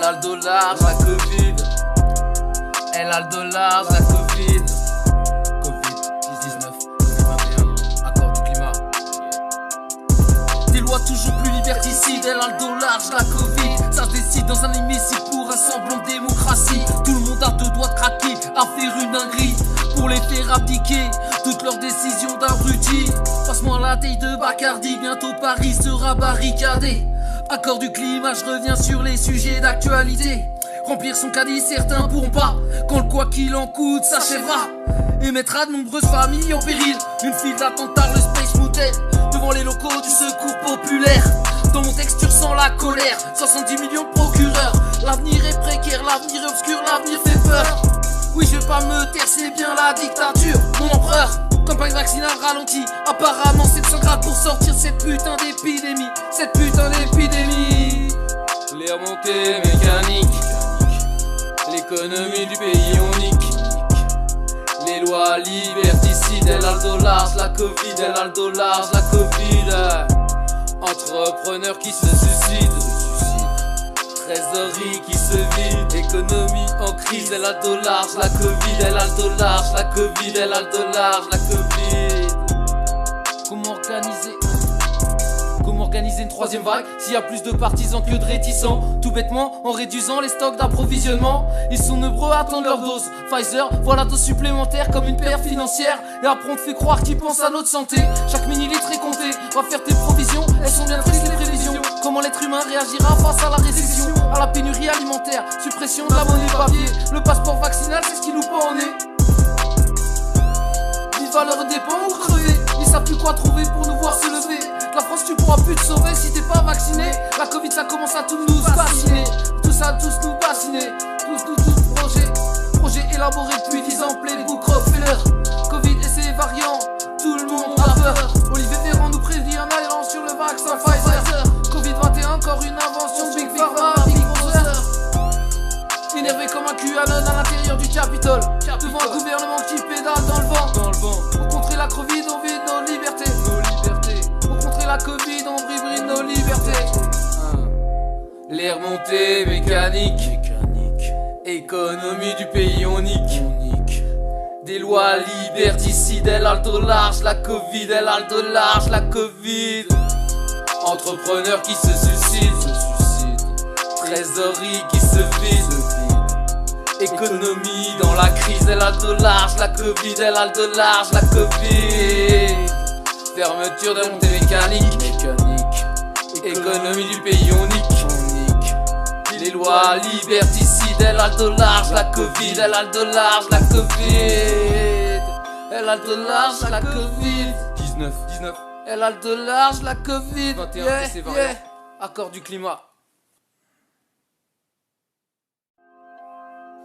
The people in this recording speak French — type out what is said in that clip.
a le dos large, la Covid. Elle a le dos large, la Covid. Covid-19, Covid-21, accord du climat. Des lois toujours plus liberticides, elle a le dos large, la Covid. Ça se décide dans un hémicycle pour un semblant de démocratie. Tout le monde a deux doigts de craquer, à faire une dinguerie pour les faire abdiquer toutes leurs décisions d'abrutis. Passe-moi la taille de Bacardi, bientôt Paris sera barricadé. Accord du climat, je reviens sur les sujets d'actualité. Remplir son caddie, certains pourront pas, quand le quoi qu'il en coûte s'achèvera et mettra de nombreuses familles en péril. Une file d'attentats, le Space Mountain, devant les locaux du secours populaire. Dans mon texte tu ressens la colère, 70 millions de procureurs. L'avenir est précaire, l'avenir est obscur, l'avenir fait peur. Oui, je vais pas me taire, c'est bien la dictature, mon empereur. Campagne vaccinale ralentie, apparemment 700 grades pour sortir cette putain d'épidémie. Cette putain d'épidémie. Les remontées mécaniques, l'économie du pays on nique. Les lois liberticides, elle a le dos large, la Covid, elle a le dos large, la Covid. Entrepreneurs qui se suicident, trésorerie qui se vide, économie en crise, elle a le dos large, la Covid, elle a le dos large, la Covid, elle a le dos large, la Covid. Comment organiser une troisième vague s'il y a plus de partisans que de réticents? Tout bêtement, en réduisant les stocks d'approvisionnement. Ils sont nombreux à attendre leur dose. Pfizer, voilà dose supplémentaire comme une perte financière. Et après on te fait croire qu'ils pensent à notre santé. Chaque millilitre est compté, va faire tes provisions. Elles sont bien tristes les prévisions. Comment l'être humain réagira face à la récession, à la pénurie alimentaire, suppression de la monnaie papier. Le passeport vaccinal, c'est ce qui nous pend en nez. Vive à leur dépend ou crever. Ils savent plus quoi trouver pour nous voir se lever. La France tu pourras plus te sauver si t'es pas vacciné. La Covid ça commence à tous nous vacciner. Tout ça tous nous vacciner. Tous projet élaboré depuis 10 ans. Playbook Rockefeller. Covid et ses variants, tout le monde a peur. Olivier Véran nous prévient un allant sur le vaccin Pfizer. Covid-21 encore une invention Big Pharma, Big Brother. Énervé comme un QAnon à l'intérieur du Capitole, devant un gouvernement qui pédale dans le vent. Pour contrer la Covid on vide nos libertés. Pour contrer la Covid on bride nos libertés. Les remontées mécaniques, économie du pays on nique. Des lois liberticides, elle a le dos large, la Covid, elle a le dos large, la Covid. Entrepreneurs qui se suicident, trésorerie qui se vide, économie dans la crise, elle a le dos large, la Covid, elle a le dos large, la Covid. Fermeture de montée mécanique, économie du pays on nique. Les lois liberticides, elle a le dos large, la Covid, elle a le dos large, la Covid. Elle a le dos large, la Covid. 19. Elle a le dos large, la Covid. 21, c'est variant. Accord du climat.